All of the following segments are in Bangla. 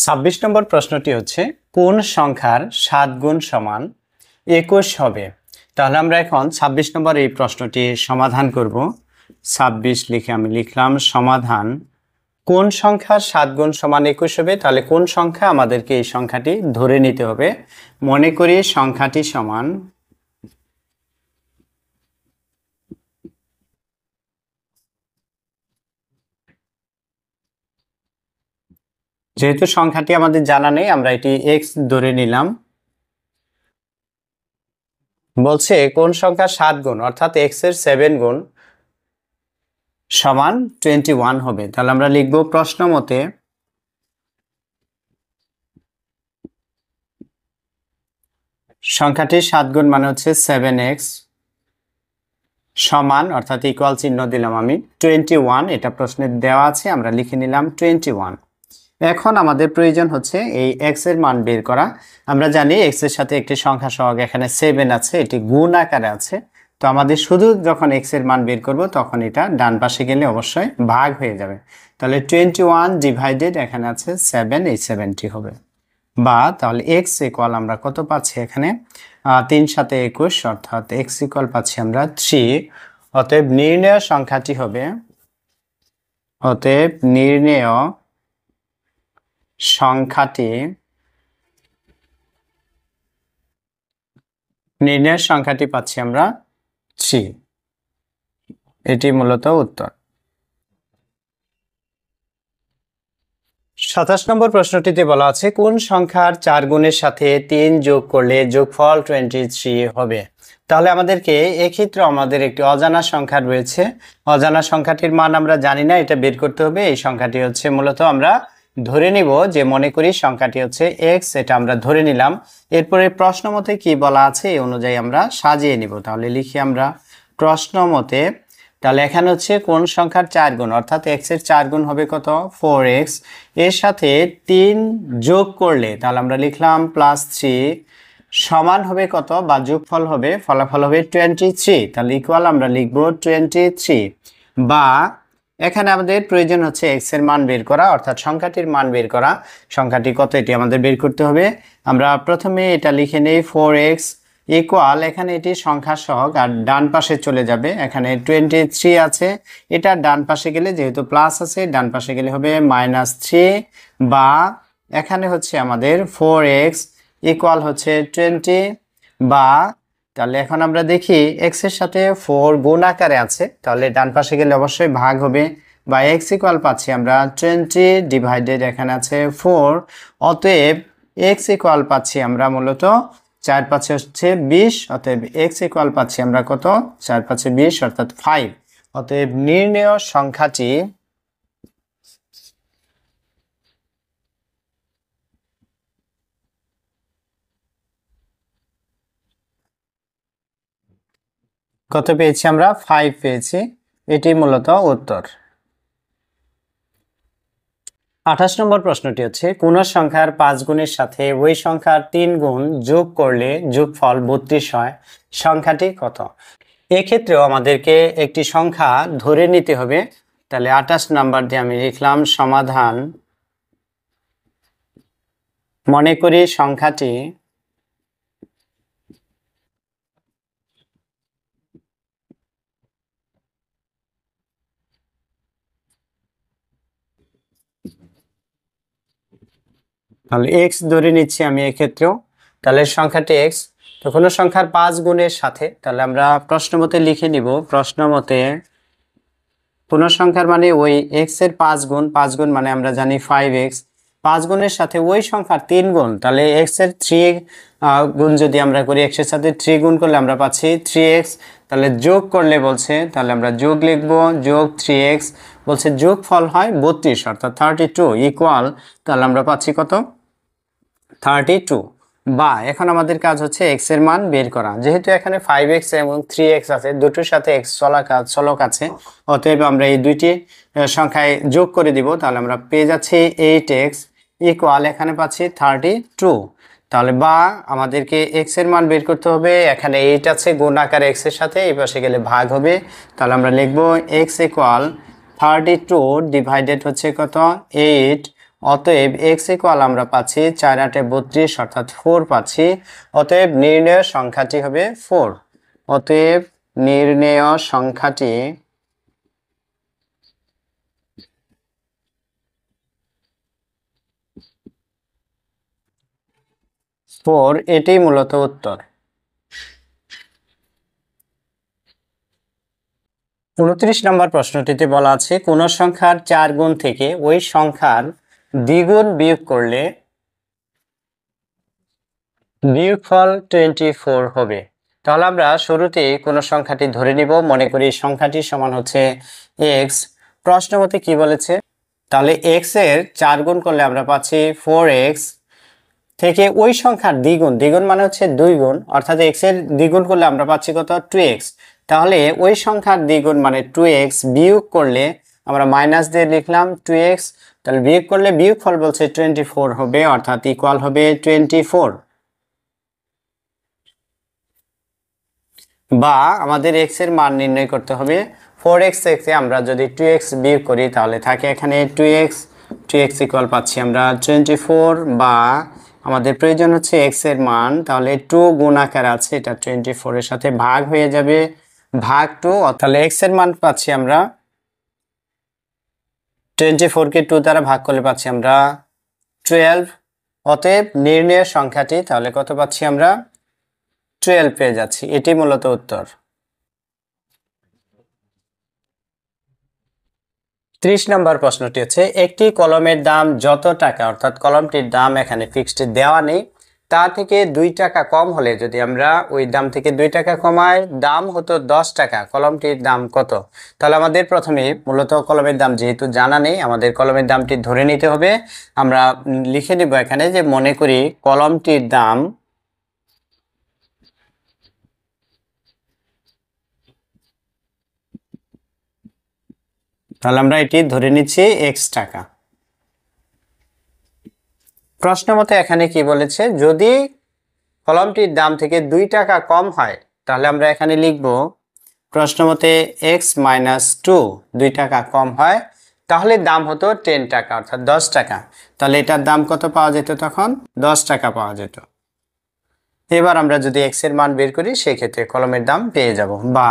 26 নম্বর প্রশ্নটি হচ্ছে কোন সংখ্যার 7 গুণ সমান 21 হবে। তাহলে আমরা এখন 26 নম্বর এই প্রশ্নটি সমাধান করব। 26 লিখে আমি লিখলাম সমাধান। কোন সংখ্যার 7 গুণ সমান 21 হবে, তাহলে কোন সংখ্যা আমাদেরকে এই সংখ্যাটি ধরে নিতে হবে। মনে করি সংখ্যাটি সমান যেহেতু সংখ্যাটি আমাদের জানা নেই আমরা এটি x ধরে নিলাম। বলছে কোন সংখ্যা 7 গুণ অর্থাৎ x এর 7 গুণ সমান 21 হবে। তাহলে আমরা লিখব প্রশ্ন মতে সংখ্যাটি 7 গুণ মানে হচ্ছে 7x সমান অর্থাৎ ইকুয়াল চিহ্ন দিলাম আমি 21, এটা প্রশ্নে দেওয়া আছে, আমরা লিখে নিলাম 21। এখন আমাদের প্রয়োজন হচ্ছে এই x এর মান বের করা। আমরা জানি x এর সাথে একটি সংখ্যা সহগ এখানে 7 আছে, এটি গুণ আকারে আছে। তো আমাদের শুধু যখন x এর মান বের করব তখন এটা ডান পাশে গেলে অবশ্যই ভাগ হয়ে যাবে। তাহলে 21 ডিভাইডেড এখানে আছে 7, এই 7টি হবে। বা তাহলে x ইকুয়াল আমরা কত পাচ্ছি এখানে 3 সাথে 21 অর্থাৎ x ইকুয়াল পাচ্ছি আমরা 3। অতএব নির্ণেয় সংখ্যাটি হবে নির্ণেয় সংখ্যাটি পাচ্ছি আমরা 3। এটি মূলত উত্তর। 27 নম্বর প্রশ্নটিতে বলা আছে কোন সংখ্যার 4 গুণের সাথে 3 যোগ করলে যোগফল 23 হবে। তাহলে আমাদেরকে এক্ষেত্রে আমাদের একটি অজানা সংখ্যা রয়েছে, অজানা সংখ্যাটির মান আমরা জানি না, এটা বের করতে হবে। এই সংখ্যাটি হচ্ছে মূলত আমরা ধরে নিব যে মনে করি সংখ্যাটি হচ্ছে x, এটা আমরা ধরে নিলাম। এরপরে প্রশ্ন মতে কি বলা আছে এই অনুযায়ী আমরা সাজিয়ে নিব। তাহলে লিখি আমরা প্রশ্ন মতে, তাহলে এখানে হচ্ছে কোন সংখ্যার 4 গুণ অর্থাৎ x এর 4 গুণ হবে কত 4x, এর সাথে 3 যোগ করলে তাহলে আমরা লিখলাম +3 সমান হবে কত বা যোগফল হবে ফলাফল হবে 23। তাহলে ইকুয়াল আমরা লিখব 23। বা এখানে আমাদের প্রয়োজন হচ্ছে x এর মান বের করা অর্থাৎ সংখ্যাটির মান বের করা। সংখ্যাটি কত এটি আমাদের বের করতে হবে। আমরা প্রথমে এটা লিখে নেই 4x ইকুয়াল, এখানে এটি সংখ্যা সহগ আর ডান পাশে চলে যাবে। এখানে 23 আছে, এটা ডান পাশে গেলে যেহেতু প্লাস আছে ডান পাশে গেলে হবে -3। বা এখানে হচ্ছে আমাদের 4x ইকুয়াল হচ্ছে 20। বা তাহলে এখন আমরা দেখি x এর সাথে 4 গুণ আকারে আছে, তাহলে ডান পাশে গেলে অবশ্যই ভাগ হবে। বা x ইকুয়াল পাচ্ছি আমরা 20 ডিভাইডেড এখানে আছে 4। অতএব x ইকুয়াল পাচ্ছি আমরা মূলত 4 5 হচ্ছে 20, অতএব x ইকুয়াল পাচ্ছি আমরা কত 4 5 20 অর্থাৎ 5। অতএব নির্ণেয় সংখ্যাটি কত পেয়েছি আমরা 5 পেয়েছি, এটি মূলত উত্তর। 28 নম্বর প্রশ্নটি হচ্ছে কোন সংখ্যার 5 গুণের সাথে ওই সংখ্যার 3 গুণ যোগ করলে যোগফল 32 হয়, সংখ্যাটি কত। এক্ষেত্রেও আমাদেরকে একটি সংখ্যা ধরে নিতে হবে। তাহলে 28 নাম্বার দিয়ে আমি লিখলাম সমাধান। মনে করি সংখ্যাটি তাহলে x ধরে নিচ্ছি আমি এক্ষেত্রেও। তাহলে সংখ্যাটি x, তো কোনো সংখ্যার 5 গুণের সাথে তাহলে আমরা প্রশ্ন মতে লিখে নিব প্রশ্ন মতে কোনো সংখ্যার মানে ওই x এর 5 গুণ মানে আমরা জানি 5x, 5 গুণের সাথে ওই সংখ্যার 3 গুণ, তাহলে x এর 3 গুণ যদি আমরা করি x এর সাথে 3 গুণ করলে আমরা পাচ্ছি 3x। তাহলে যোগ করলে বলছে তাহলে আমরা যোগ লিখব যোগ 3x, বলছে যোগফল হয় 32 অর্থাৎ 32 ইকুয়াল, তাহলে আমরা পাচ্ছি কত 32। বা এখন আমাদের কাজ হচ্ছে x এর মান বের করা। যেহেতু এখানে 5x এবং 3x আছে, দুটোর সাথে x চলক আছে, অতএব আমরা এই দুইটি সংখ্যায় যোগ করে দিব। তাহলে আমরা পেয়ে যাচ্ছি 8x ইকুয়াল এখানে পাচ্ছি 32। তাহলে বা আমাদেরকে x এর মান বের করতে হবে, এখানে 8 আছে গুণ আকারে x এর সাথে, এই পাশে গেলে ভাগ হবে। তাহলে আমরা লিখব x ইকুয়াল 32 ডিভাইডেড হচ্ছে কত 8, অতএব এক্স ইকুয়াল আমরা পাচ্ছি 4 8 32 অর্থাৎ 4 পাচ্ছি। অতএব নির্ণেয় সংখ্যাটি হবে 4। অতএব নির্ণেয় সংখ্যাটি 4, এটাই মূলত উত্তর। 29 নম্বর প্রশ্নটিতে বলা আছে কোন সংখ্যার 4 গুণ থেকে ওই সংখ্যার দ্বিগুণ বিয়োগ করলে বিয়োগফল 24 হবে। তাহলে আমরা শুরুতেই কোন সংখ্যাটি ধরে নিব, মনে করি সংখ্যাটি সমান হচ্ছে x। প্রশ্ন মতে কি বলেছে, তাহলে x এর 4 গুণ করলে আমরা পাচ্ছি 4x থেকে ওই সংখ্যার দ্বিগুণ, দ্বিগুণ মানে হচ্ছে 2 গুণ, অর্থাৎ x এর দ্বিগুণ করলে আমরা পাচ্ছি কত 2x। তাহলে ওই সংখ্যার দ্বিগুণ মানে 2x বিয়োগ করলে আমরা মাইনাস দিয়ে লিখলাম 2x, তাহলে বিয়োগ করলে বিয়োগফল বলছে 24 হবে, অর্থাৎ ইকুয়াল হবে 24। বা আমাদের x এর মান নির্ণয় করতে হবে 4x থেকে আমরা যদি 2x বিয়োগ করি তাহলে থাকে এখানে 2x ইকুয়াল পাচ্ছি আমরা 24, বা আমাদের প্রয়োজন হচ্ছে x এর মান, তাহলে 2 গুণ আকার আছে, এটা 24 এর সাথে ভাগ হয়ে যাবে, ভাগ 2, তাহলে x এর মান পাচ্ছি আমরা 24 কে 2 দ্বারা ভাগ করলে পাচ্ছি আমরা 12। অতএব নির্ণয় সংখ্যাটি তাহলে কত পাচ্ছি আমরা 12 পেয়ে যাচ্ছি, এটি মূলত উত্তর। 30 নম্বর প্রশ্নটি হচ্ছে একটি কলমের দাম যত টাকা, অর্থাৎ কলমটির দাম এখানে ফিক্সড দেওয়া নেই, তা থেকে 2 টাকা কম হলে যদি আমরা ওই দাম থেকে 2 টাকা কমাই, দাম হতো 10 টাকা, কলমটির দাম কত? তাহলে আমাদের প্রথমে মূলত কলমের দাম যেহেতু জানা নেই, আমাদের কলমের দামটি ধরে নিতে হবে। আমরা লিখে নিব এখানে যে মনে করি কলমটির দাম তাহলে আমরা এটি ধরে নিচ্ছি x টাকা। প্রশ্ন মতে এখানে কি বলেছে, যদি কলমটির দাম থেকে 2 টাকা কম হয় তাহলে আমরা এখানে লিখব প্রশ্ন মতে x - 2, 2 টাকা কম হয় তাহলে দাম হতো 10 টাকা, অর্থাৎ 10 টাকা। তাহলে এটার দাম কত পাওয়া যেত, তখন 10 টাকা পাওয়া যেত। এবার আমরা যদি x এর মান বের করি সেক্ষেত্রে কলমের দাম পেয়ে যাব, বা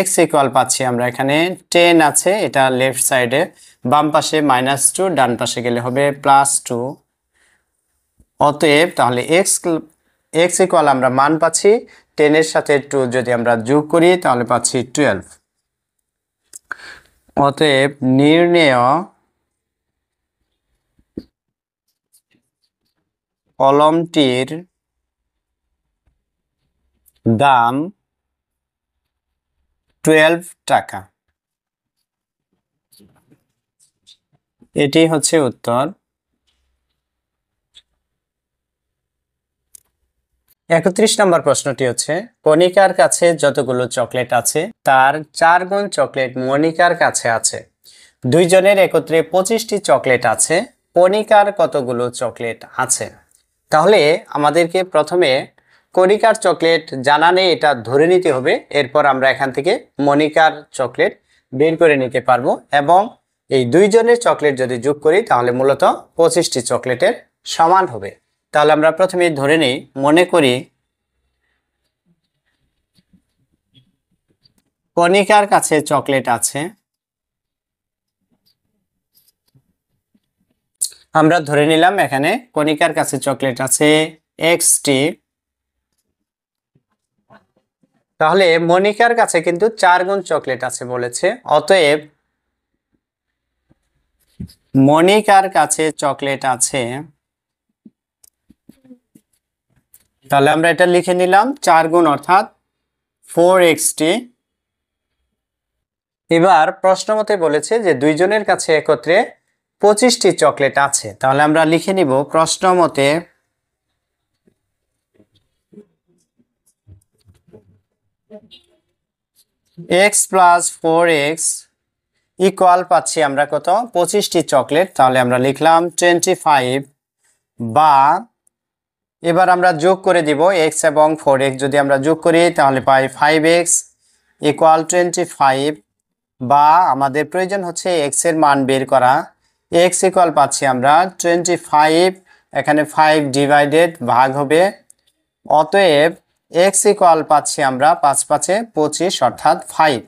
x ইকুয়াল পাচ্ছি আমরা এখানে 10 আছে, এটা লেফট সাইডে, বাম পাশে -2, ডান পাশে গেলে হবে +2। অতএব তাহলে x ইকুয়াল আমরা মান পাচ্ছি 10 এর সাথে 2 যদি আমরা যোগ করি তাহলে পাচ্ছি 12। অতএব নির্ণেয় কলমটির দাম 12 টাকা, এটি হচ্ছে উত্তর। 31 নম্বর প্রশ্নটি হচ্ছে কণিকার কাছে যতগুলো চকলেট আছে তার 4 গুণ চকলেট মনিকার কাছে আছে, দুইজনের একত্রে 25টি চকলেট আছে, কণিকার কতগুলো চকলেট আছে? তাহলে আমাদেরকে প্রথমে কণিকার চকলেট জানা নেই, এটা ধরে নিতে হবে, এরপর আমরা এখান থেকে মনিকার চকলেট বের করে নিতে পারবো, এবং এই দুইজনের চকলেট যদি যোগ করি তাহলে মূলত 25টি চকলেটের সমান হবে। তাহলে আমরা প্রথমে ধরে নিই, মনে করি কণিকার কাছে চকলেট আছে, আমরা ধরে নিলাম এখানে কণিকার কাছে চকলেট আছে xটি। তাহলে মনিকার কাছে কিন্তু 4 গুণ চকলেট আছে বলেছে, অতএব মনিকার কাছে চকলেট আছে, তাহলে আমরা এটা লিখে নিলাম 4 গুণ অর্থাৎ 4xটি। এবার প্রশ্ন মতে বলেছে যে দুইজনের কাছে একত্রে 25টি চকলেট আছে, তাহলে আমরা লিখে নিব প্রশ্ন মতে x + 4x ইকুয়াল পাচ্ছি আমরা কত 25টি চকলেট, তাহলে আমরা লিখলাম 25, বা এবার আমরা যোগ করে দিব x এবং 4x যদি আমরা যোগ করি তাহলে পাই 5x ইকুয়াল 25, বা আমাদের প্রয়োজন হচ্ছে x এর মান বের করা। x ইকুয়াল পাচ্ছি আমরা 25, এখানে 5 ডিভাইডেড ভাগ হবে, অতএব x ইকুয়াল পাচ্ছি আমরা 5 5 25 অর্থাৎ 5।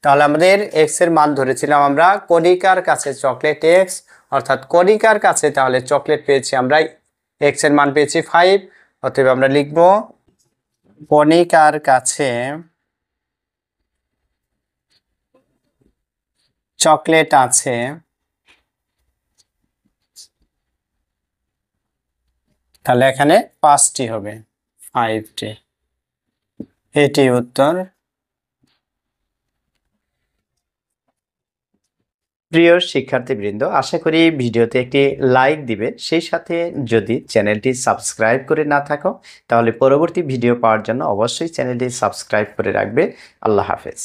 তাহলে আমাদের x এর মান ধরেছিলাম আমরা কণিকার কাছে চকলেট x, অর্থাৎ কণিকার কাছে তাহলে চকলেট পেয়েছি আমরা, x এর মান পেয়েছি 5, অতএব আমরা লিখব কণিকার কাছে চকলেট আছে, তাহলে এখানে 5টি হবে, 5টি। এটি উত্তর। প্রিয় শিক্ষার্থীবৃন্দ, আশা করি ভিডিওতে একটি লাইক দিবে, সেই সাথে যদি চ্যানেলটি সাবস্ক্রাইব করে না থাকো তাহলে পরবর্তী ভিডিও পাওয়ার জন্য অবশ্যই চ্যানেলটি সাবস্ক্রাইব করে রাখবে। আল্লাহ হাফেজ।